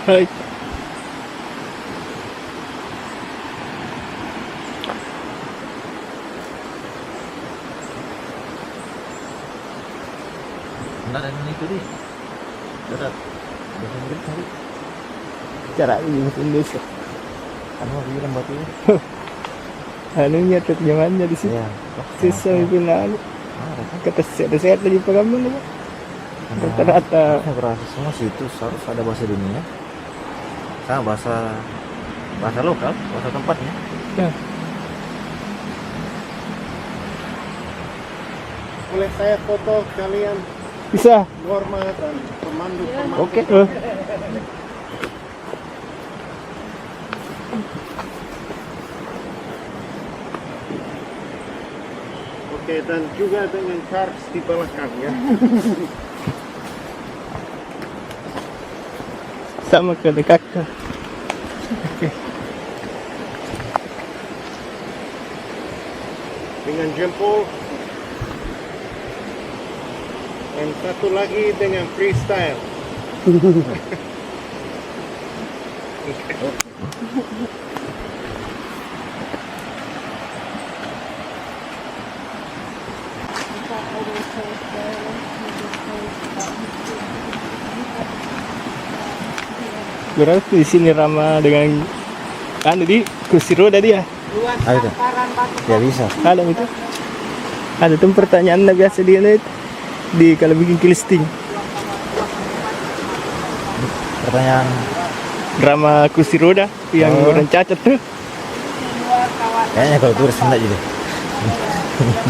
Hai. Enggak ada itu deh. Berat. Bahasa Inggris cari. Cara ini bahasa Indonesia. Anu bilang buat ini. Anunya terjemahannya di situ. Iya. Susah itu anu. Kata ada sehat lagi pengalaman apa? Rata-rata. Saya berasa semua situ harus ada bahasa dunia. Sama bahasa lokal, bahasa tempatnya. Ya. Boleh saya foto kalian Bisa. Norma dan pemandu. Oke. Oke, dan juga dengan Charles di belakang ya. Sama ke kakak. Dengan jempol. Dan satu lagi dengan freestyle. Berarti di sini ramah dengan anu di kursi roda dia. Ah, itu. Ya bisa. Ada itu. Ada tuh pertanyaan biasa dia itu di kalau bikin listing. Pertanyaan Drama kursi roda yang Oh. orang cacat tuh. kayaknya kalau turis enggak jadi.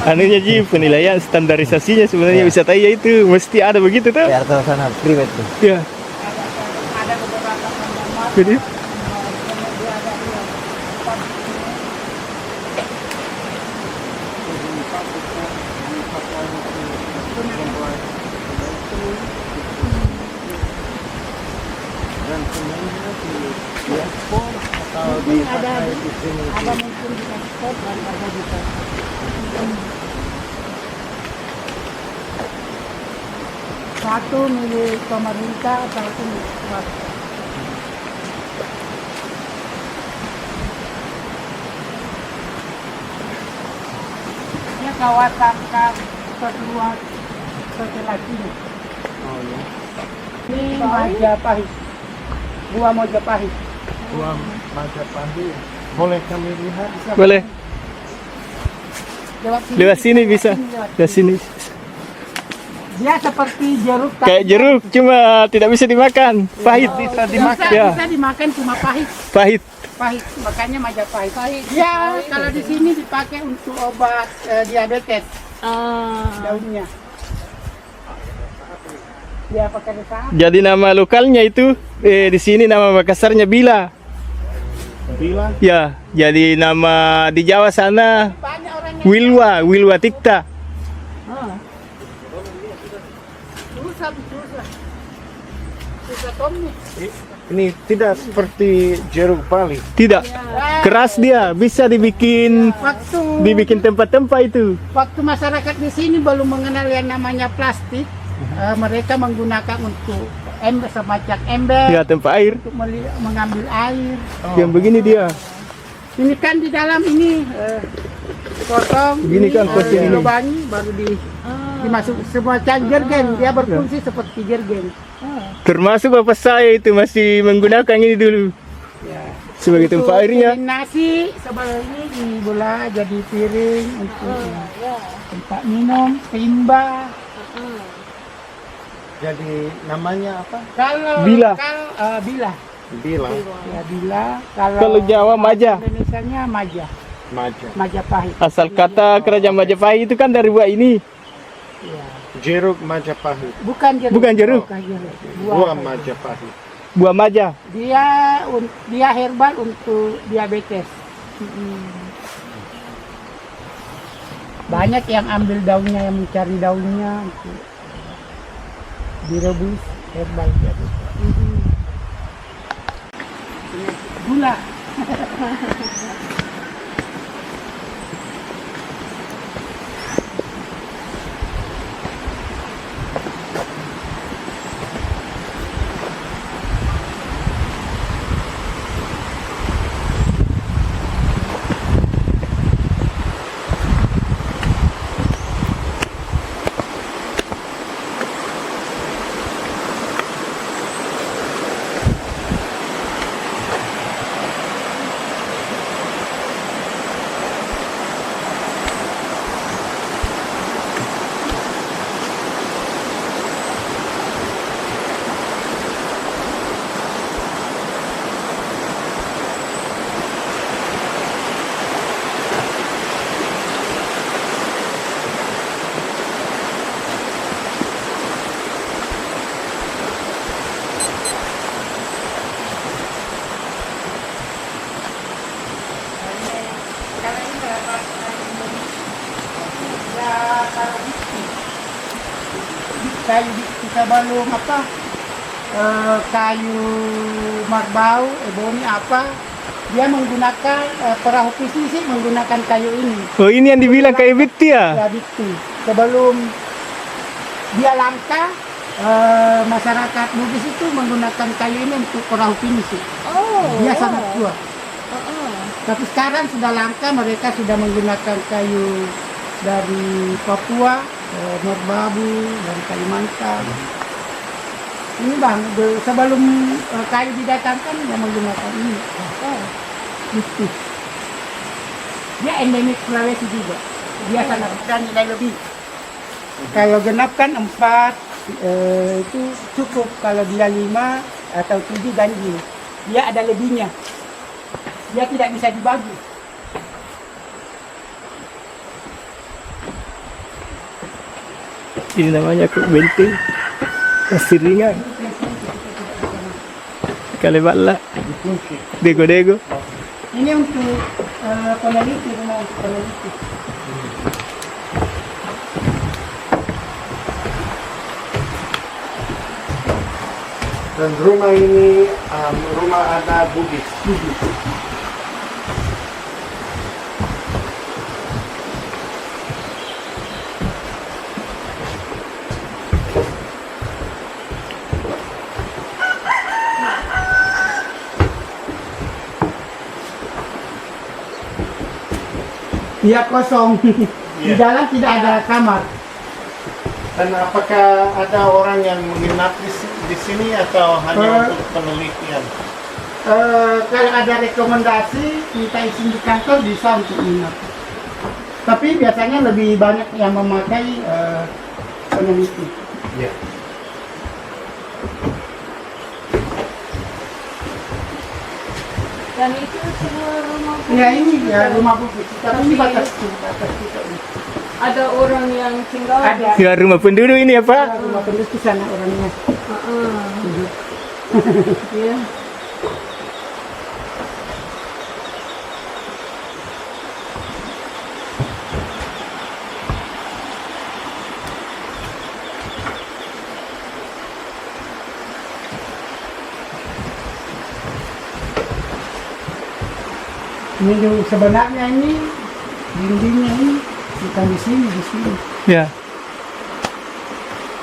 Anunya Ji, penilaian standarisasinya sebenarnya Ya. wisata ya itu mesti ada begitu tuh. Kayak arti sana private tuh. Ya. Jadi Dan semuanya di ekspor atau dipakai di sini. Ada mungkin di ekspor dan ada di satu milik pemerintah, satu milik swasta. Ini kawasan kedua setelah sini. Oh ya. Ini Majapahit, Gua Majapahit. Buah Majapahit. Boleh kami lihat? boleh lewat sini bisa. lewat Lewat sini. Dia seperti jeruk. tapi Kayak jeruk cuma tidak bisa dimakan. Pahit. Bisa Bisa, dimakan. Ya. bisa dimakan cuma pahit. Pahit. Pahit, makanya Majapahit. Ya, kalau di sini dipakai untuk obat diabetes. Daunnya. Dia pakai resep. Jadi nama lokalnya itu di sini nama Makassarnya Bila. Bila Ya, jadi nama di Jawa sana Banyak orang yang Wilwa Tikta. susah tomnya. ini tidak seperti jeruk Bali. Tidak. Keras dia, bisa dibikin tempat-tempat itu. Waktu masyarakat di sini belum mengenal yang namanya plastik, mereka menggunakan untuk ember, semacam ember Ya, tempat air. untuk mengambil air. Yang begini dia. Ini kan di dalam ini potong, Gini kan seperti ini. lubangi baru dimasuk semacam jergen. Dia berfungsi seperti jergen. Termasuk bapak saya itu masih menggunakan ini dulu Ya. sebagai tempat airnya. Piring nasi sebelah ini dibelah jadi piring untuk tempat minum, timba. Jadi namanya apa? Kalau Bila. lokal, bila. Bila Ya bila. Kalau Jawa Maja. Indonesianya Maja. Maja. Majapahit. Asal kata kerajaan Majapahit itu kan dari buah ini. Ya. Jeruk Majapahit. Bukan jeruk. Bukan jeruk. Bukan jeruk. Buah Majapahit. Buah Maja. Dia herbal untuk diabetes. Banyak yang ambil daunnya, yang mencari daunnya untuk direbus herbal diabetes. Gula. kayu kita belum apa kayu marbau, eboni apa, dia menggunakan perahu PVC menggunakan kayu ini. Oh, ini yang dibilang kayu biti ya? Ya itu. Sebelum dia langka, masyarakat Bugis itu menggunakan kayu ini untuk perahu PVC. Dia sangat kuat. Tapi sekarang sudah langka, mereka sudah menggunakan kayu dari Papua, Merbabu, dari Kalimantan. Ini bang, sebelum kayu didatangkan dia menggunakan ini. Itu. Dia endemik Sulawesi juga. Dia sangat dan nilai lebih. Kalau genap kan 4 itu cukup. Kalau dia 5 atau 7 ganjil. Dia ada lebihnya. Dia tidak bisa dibagi. Ini namanya kok benteng. Masih ringan. Kalebala. Dego-dego. Ini untuk peneliti, rumah untuk peneliti. Dan rumah ini rumah adat Bugis. Dia kosong. Di dalam tidak ada kamar. Dan apakah ada orang yang menginap di sini atau hanya untuk penelitian? Kalau ada rekomendasi minta izin di kantor bisa untuk minat. Tapi biasanya lebih banyak yang memakai peneliti. Ya. Dan itu semua rumah Ya ini ya rumah Bugis. Tapi ini batas kita ini. ada orang yang tinggal. Ada. Ya, rumah penduduk ini ya, Pak? Rumah penduduk di sana orangnya. Iya. Ini juga sebenarnya ini dindingnya ini bukan di sini, di sini. Ya.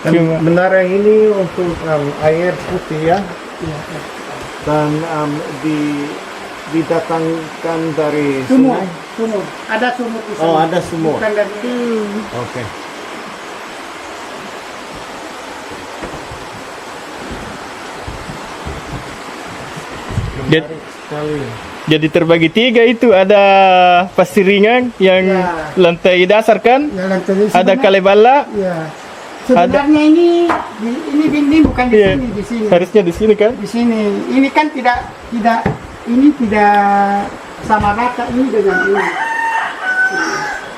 Dan Cuma- menara ini untuk air putih ya, Ya, dan didatangkan dari sumur, sungai. sumur. Ada sumur di sana. Oh, ada sumur. Bukan dari Oke. Jadi, Menarik sekali. jadi terbagi 3 itu, ada pasir ringan yang Ya. lantai dasar kan? ya, lantai di Ada sebelah- kalebala. Ya. Sebenarnya ini dinding bukan di Iya. sini, di sini. Harusnya di sini kan? Di sini. Ini kan tidak sama rata ini dengan ini.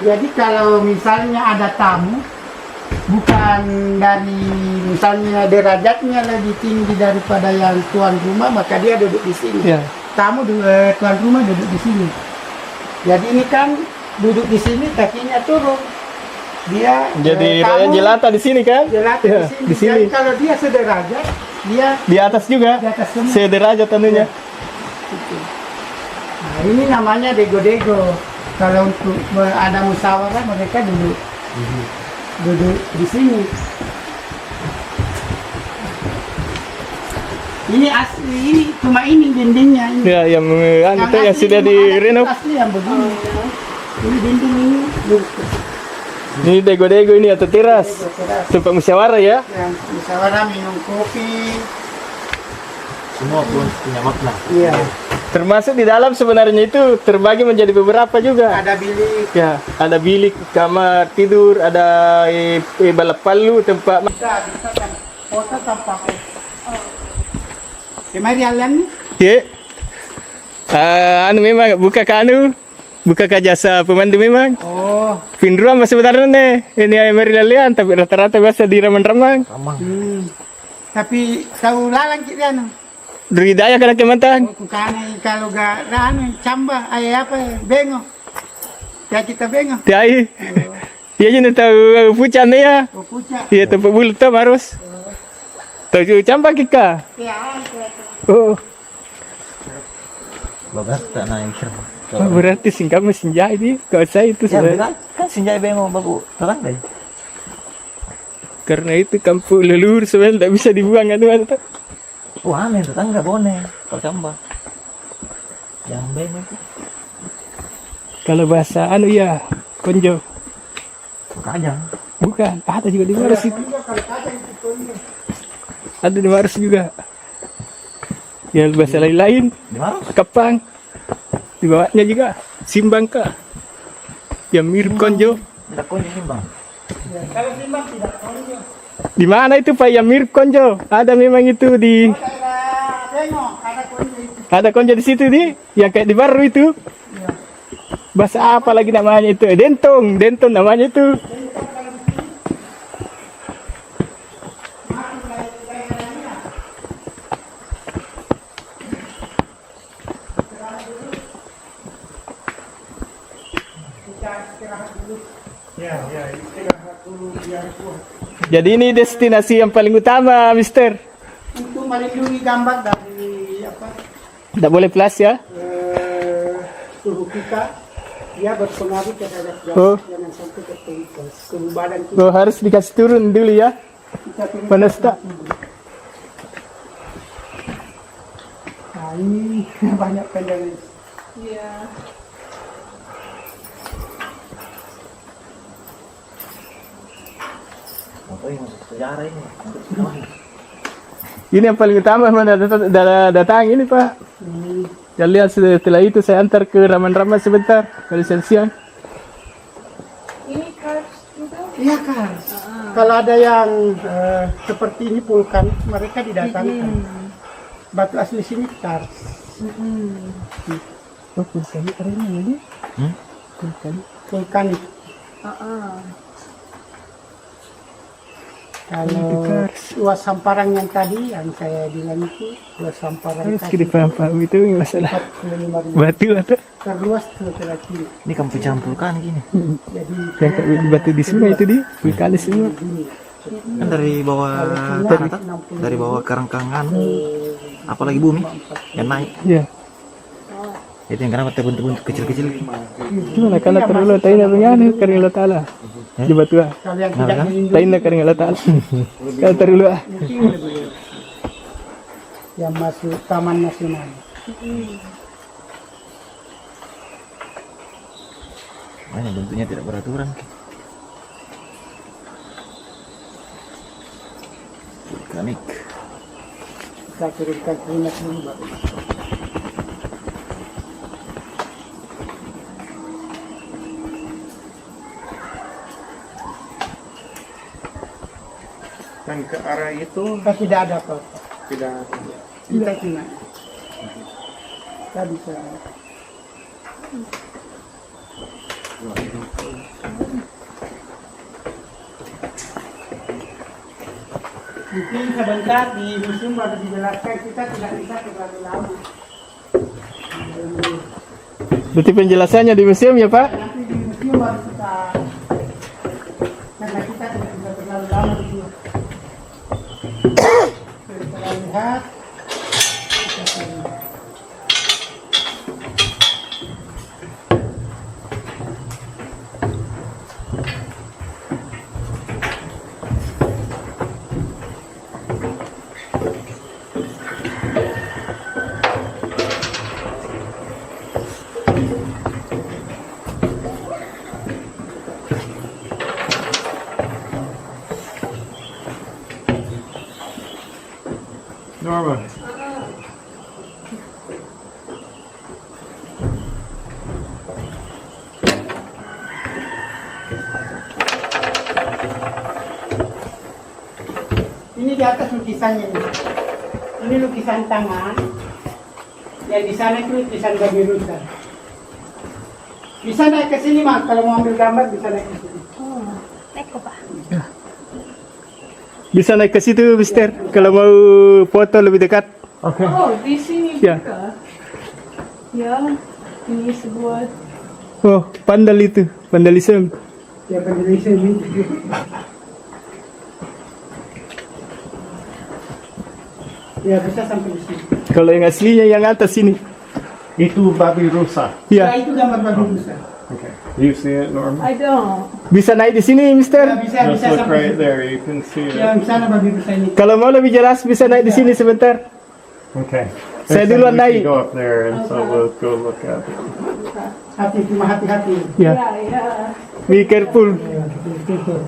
Jadi kalau misalnya ada tamu bukan dari misalnya derajatnya lebih tinggi daripada yang tuan rumah, maka dia duduk di sini. Ya. Tamu tuan rumah duduk di sini. Jadi ini kan duduk di sini kakinya turun. Dia Jadi tamu jelata di sini kan? jelata Ya, di sini. di sini. Jadi kalau dia sederajat, dia Di atas juga. di atas semua. Sederajat tentunya. Gitu. Nah, ini namanya dego-dego. Kalau untuk ada musyawarah mereka duduk di sini. Ini asli, ini cuma ini dindingnya. Ini. Ya, yang yang asli sudah cuma ada direnov. asli yang begini. Ini dinding ini. Ini dego-dego ini atau teras. Dego teras. Tempat musyawarah ya. Yang musyawarah minum kopi. Semua pun punya makna. Iya. Termasuk di dalam sebenarnya itu terbagi menjadi beberapa juga. Ada bilik. Ya, ada bilik, kamar tidur, ada balap palu, tempat Bisa kan. Foto tanpa foto. Kemari Alan nih. ya. Anu memang buka ke jasa pemandu memang. Oh. Pinruam sebenarnya nih. Ini ayam lalian tapi rata-rata biasa di ramang-ramang. Tapi tahu lalang kita anu. Dari daya kena kemantan. Kukane kalau gak anu camba ayah apa bengo. Ya kita bengo. Tiai. Iya jadi tahu pucat nih ya. Oh, pucat. Iya tempat bulu tuh harus. Tahu campak kita. Ya, Oh, Bagas tak naik. oh, berarti singkat mesin jahit ini. Kalau saya itu Ya, sebenarnya. kan senjai bemo babu terang deh. Karena itu kampung leluhur sebenarnya tidak bisa dibuang kan tuh. Wah, aneh tetangga bone, kalau camba. Yang bemo itu. Kalau bahasa anu ya konjo. Kajang. Bukan, ada juga di Maros itu. Ada di Maros juga. Yang bahasa lain-lain, Di mana? Kepang. Di bawahnya juga Simbang Kak. Yang mirip konjo. Tidak kunci sih bang. kalau simbang tidak konjo. Di mana itu Pak yang mirip konjo? Ada memang itu di Daerah Beno, ada konjo itu. ada konjo di situ di yang kayak di baru itu. Bahasa apa lagi namanya itu? Dentong, dentong namanya itu. Jadi ini destinasi yang paling utama, Mister. Untuk melindungi gambar dari apa Tidak boleh plus ya. tubuh kita, dia berpengaruh terhadap Oh. gas jangan sampai tertumpah. Suhu badan kita, Oh, harus dikasih turun dulu ya. kita turun. Panas tak? Nah ini banyak pendek. Iya. Apa yang sejarah ini? Ini yang paling utama mana datang ini Pak. Jangan lihat setelah itu saya antar ke Raman-Raman sebentar. Kalau siang. Ini kars juga. Iya kan. Kalau ada yang seperti ini vulkan, mereka didatangkan. Batu asli sini kars. Oh, vulkanik keren ini. Vulkanik. Vulkanik. Kalau luas Samparang yang tadi yang saya bilang itu luas Samparang Harus kita paham itu masalah 45.000 batu atau terluas setelah Cina. Ini kampung campur kan gini. Jadi yang kayak batu di sungai itu di vulkanis semua. Kan dari bawah tanah tak? Dari bawah kerangkangan. Apalagi bumi yang naik. Ya. Itu yang kenapa terbentuk kecil-kecil. Gimana karena terlalu taina bengani karena Allah Taala. Di batu ah. kalau yang tidak melindungi Taina karena Allah Taala. Kalau terlalu ah. mungkin lebih yang masuk taman nasional. Mana bentuknya tidak beraturan. Vulkanik. Kita turunkan keringat dulu baru. Dan ke arah itu Kita tidak ada apa-apa. tidak Kita cuma kita bisa mungkin sebentar di museum baru dijelaskan, kita tidak bisa terlalu lama. Berarti penjelasannya di museum ya Pak? Nanti di museum baru kita, karena kita tidak bisa terlalu lama di sini. Kita lihat. Norma. Ini di atas lukisannya ini. Ini lukisan tangan. Yang di sana itu lukisan Gabirusa. Bisa naik ke sini Mas, kalau mau ambil gambar bisa naik ke sini. Bisa naik ke situ, Mister. Kalau mau foto lebih dekat. Oke. Oh, di sini Ya. juga. Ya, ini sebuah Oh, pandal itu, vandalisme. Ya Indonesia ini. Ya bisa sampai di sini. Kalau yang aslinya yang atas sini. Itu babi rusa. Ya Ya, itu gambar babi besar. Okay. You see it, Norma? I don't. bisa naik di sini, Ya Mister. bisa Just bisa look sampai right situ. there. You can see Ya it. di sana babi besar ini. Kalau mau lebih jelas bisa naik di sini sebentar. Okay. Saya Next time duluan we naik. can go up there, and so we'll go look at it. Hati-hati. Ya, Yeah, yeah. be careful. Ya, betul.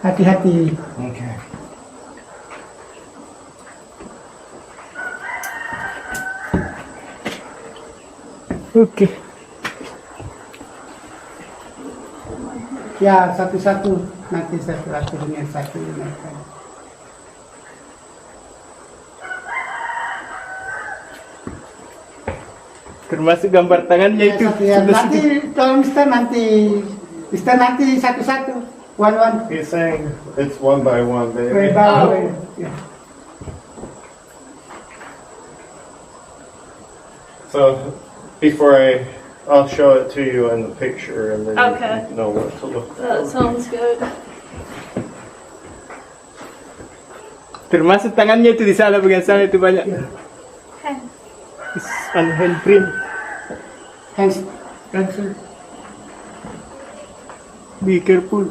Hati-hati. Okay. Oke. Ya satu-satu nanti satu dengan satu naikkan. Termasuk gambar tangannya itu. Satu ya. Sebelah Nanti situ. kalau Mister nanti satu-satu, one. He's saying it's one by one, baby. Ya. So before I'll show it to you in the picture, and then Okay. you know what to look for. That sounds good. Termasuk tangannya itu di sana bagian sana itu banyak. It's on handprint. Hands langsung. Be careful.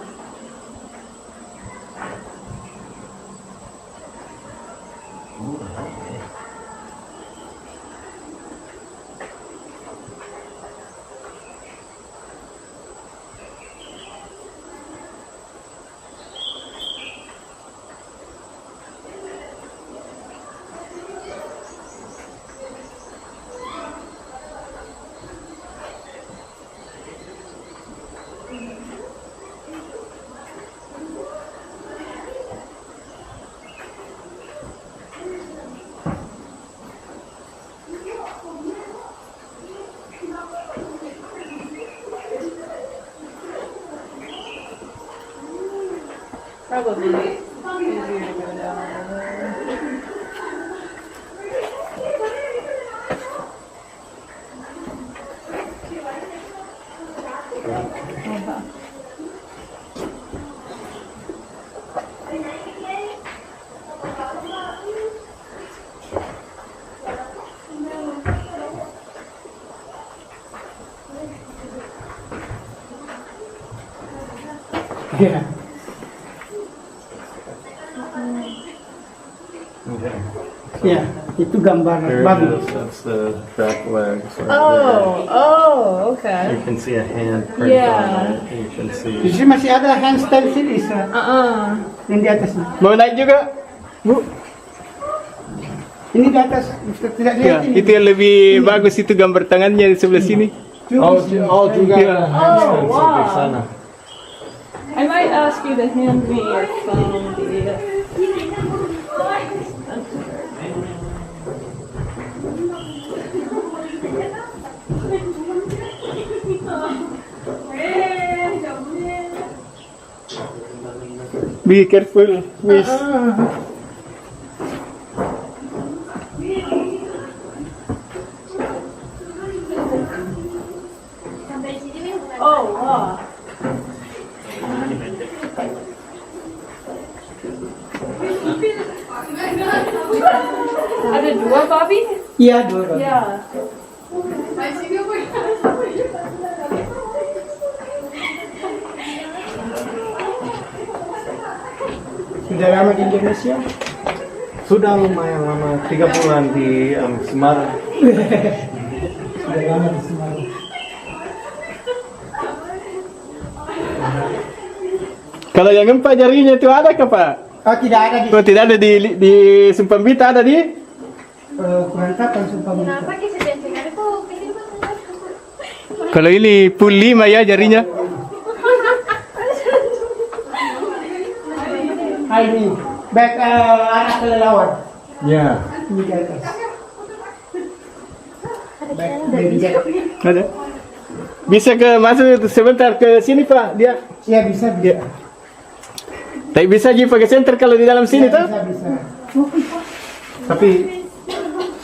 Probably easier to go down there. Ya. Okay. Ya, itu gambar There it babi. is. That's the back legs right Oh, there. okay. You can see a hand print Yeah. on it. You can Di see. sini masih ada handstand series yang di atas. Mau naik juga? Bu? Ini di atas, tidak Ya, lihat ini. itu yang lebih bagus itu gambar tangannya di sebelah sini. juga Yeah. Oh, wow. I might ask you to hand me your phone, Dia. Be careful, miss. Oh, wow. Ada dua babi? Iya, dua. Ya. Sudah lama di Indonesia? Sudah lumayan lama, 3 bulan di Semarang. Sudah lama di Semarang. Kalau yang gempa jarinya itu ada kah, Pak? Oh, tidak ada di Oh, tidak ada di Sumpambita, ada di? kurang kapan sumpah minta. Kenapa kasi dengar itu kehidupan Kalau ini full 5 ya jarinya. Ah, ini back anak kelelawar. Yeah. Ini di atas. Back baby jack. Ada. Bisa ke masuk sebentar ke sini, Pak? Dia. Iya bisa dia. Tapi bisa pergi pakai center kalau di dalam sini, Iya, toh? bisa. Tapi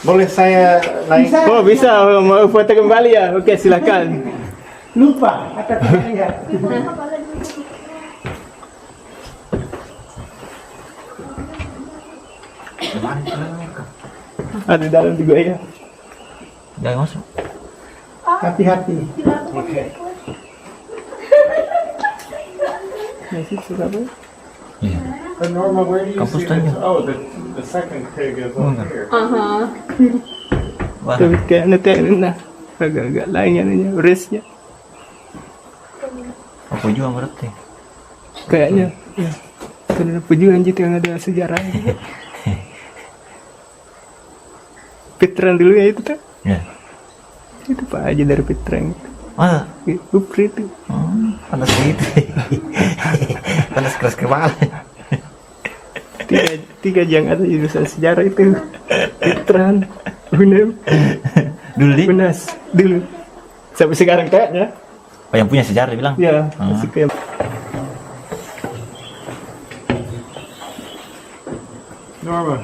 Boleh saya naik? Bisa. Oh bisa, mau foto kembali ya? Oke silakan. Lupa atau tidak lihat. Ada di dalam juga ya. Jangan masuk. Hati-hati. Oke. Masih berapa? Iya. Norma, where do you Kampus see tanya. this? Oh, the second pig is over here. Uh-huh. Wah, Tapi kayak nanti nah agak-agak lainnya nih resnya. apa juga berarti? Kayaknya ya. Karena pejuang gitu yang ada sejarahnya. Pitran dulu ya itu tuh. Ya. Itu Pak Haji dari Pitran. Mana? Upri itu. Panas gitu. Panas keras kepala. Tiga yang ada di jurusan sejarah itu. Pitran, Unem, Dulu di? Unas dulu. Sampai sekarang kayaknya. Oh, yang punya sejarah bilang? Ya, masih kayak Norma.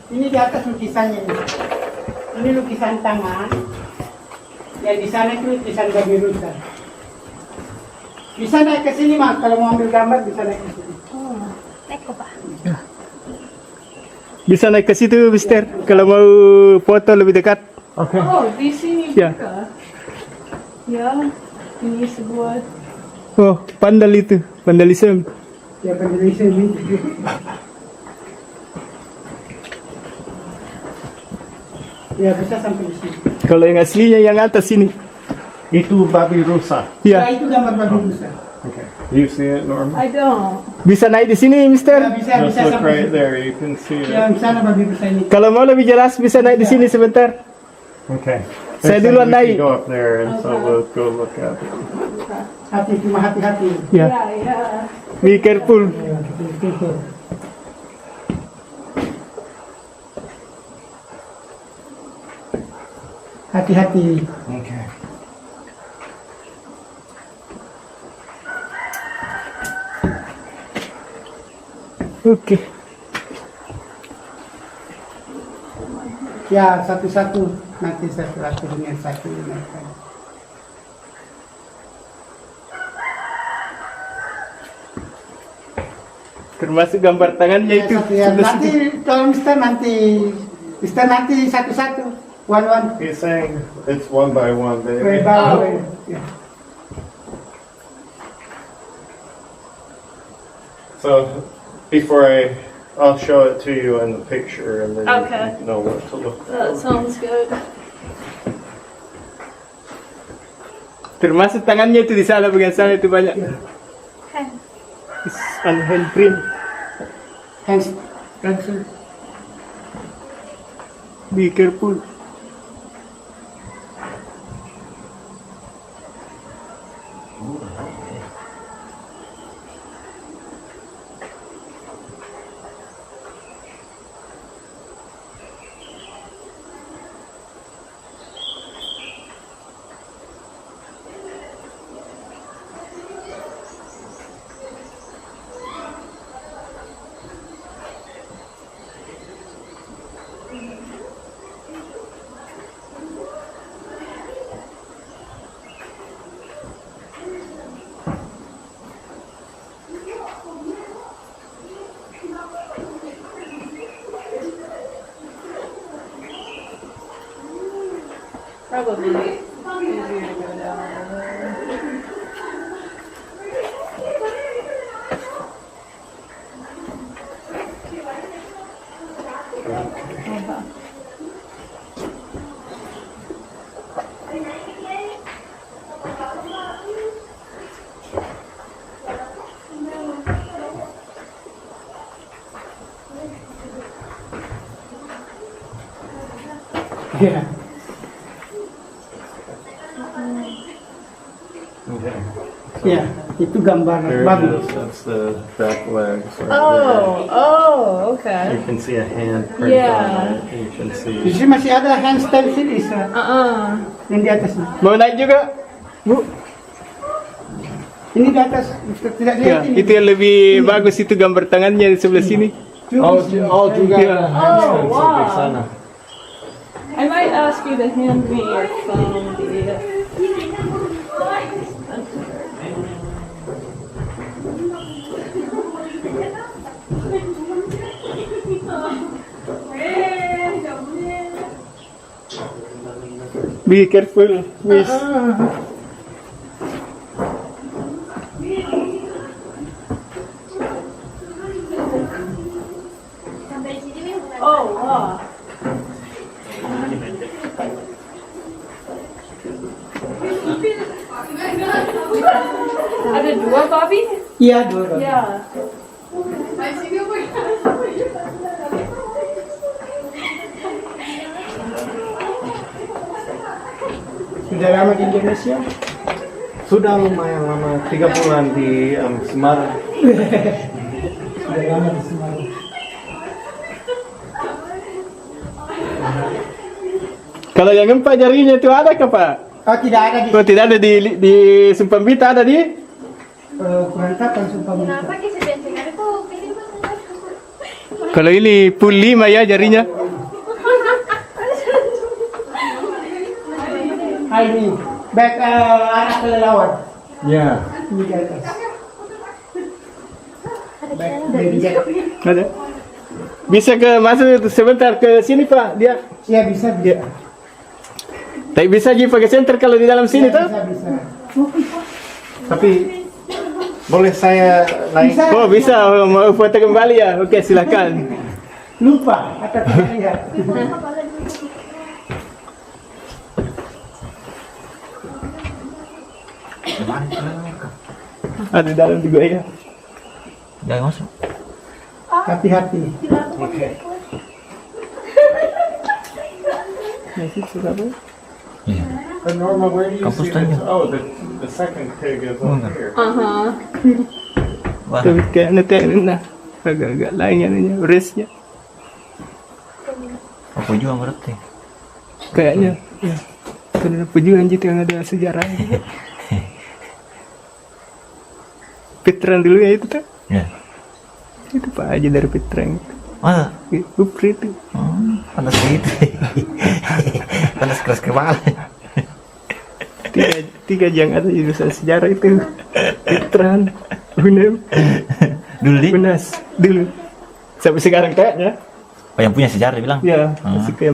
Ini di atas lukisannya ini. Ini lukisan tangan. Yang di sana itu lukisan babi rusa. Bisa naik ke sini Mas, kalau mau ambil gambar bisa naik ke sini. Naik ko pa. bisa naik ke situ, Mister. Kalau mau foto lebih dekat. Okay. Oh, di sini Ya. juga. Ya, ini sebuah. Oh, pandal itu, vandalisme. Ya penjelasan ini. Ya bisa sampai di sini. Kalau yang aslinya yang atas sini. Itu babi rusa. Nah, Ya, itu gambar babi rusa. Okay. You see it, Norma? I don't. bisa naik di sini, Ya Mister. bisa Just bisa look sampai right sini. there. You can see Ya it. di sana babi rusa ini. Kalau mau lebih jelas bisa naik di sini sebentar. Okay. Saya Next time duluan we can naik. go up there, and so we'll go look at it. Hati cuma hati-hati. Ya, Ya, ya. be careful. Ya, betul. Hati-hati. Okay. Oke. Ya satu-satu nanti satu dengan satu naikkan. Termasuk gambar tangannya Ya, itu. satu ya. Sebelah Nanti situ. kalau Mister nanti satu-satu, one. He's saying it's one by one, baby. Ya. So before I'll show it to you in the picture, and then Okay. you know what to look for. That sounds good. Termasuk tangannya itu di sana bagian sana itu banyak. Handprint. Hands, langsung. Be careful. Probably easier to go down there. Ya. Okay. Ya. Itu gambar babi. That's the back legs. Oh, okay. You can see a hand print Yeah. on it. You can see. Di sini masih ada hand stencil yang di atas. Mau naik juga? Bu? Ini di atas, tidak Ya, lihat ini. itu yang lebih bagus itu gambar tangannya di sebelah sini. juga. Yeah. Oh, wow. I might ask you to hand me your phone, Dia. Be careful, miss. Sampai sini nih. Oh, wow. Ada dua, Bobby? Iya, dua. Yeah. Sudah lama di Indonesia? Sudah lumayan lama, 3 bulan di Semarang. Sudah lama di Semarang. Kalau yang empat jarinya itu ada kah, Pak? Oh, tidak ada di Oh, tidak ada di Sumpambita, ada di? kurang kapan sumpah minta. Kenapa kasi bensingan itu kasi ba? Kalau ini full 5 ya jarinya. Ini back arah kelelawar. Yeah. Ini di atas. Back dari jack. Ada. Bisa ke masuk sebentar ke sini, Pak? Dia. Iya, bisa. Ya. Tapi bisa aja pakai senter kalau di dalam sini, tuh? Bisa. Tapi boleh saya naik? Bisa. Oh, bisa. Mau foto kembali ya? Oke, silakan. Lupa atau tidak lihat. Ada di dalam juga ya. Jangan masuk. Hati-hati. Iya. Norma, where do you Kampus see tanya. this? Oh, the second pig is over here. Wah, Tapi kayak nanti nah agak-agak lainnya nih, resnya. apa juga berarti? Kayaknya ya. Karena pejuang gitu yang ada sejarahnya. Petran dulu ya itu tuh. Ya. Itu Pak Haji dari Petran. Masa? Upri itu. Panas gitu. Panas keras kepala. Tiga yang ada di jurusan sejarah itu. Petran, Unem, Dulu di? Unas dulu. Sampai sekarang kayaknya. Oh, yang punya sejarah bilang? Ya, masih kayak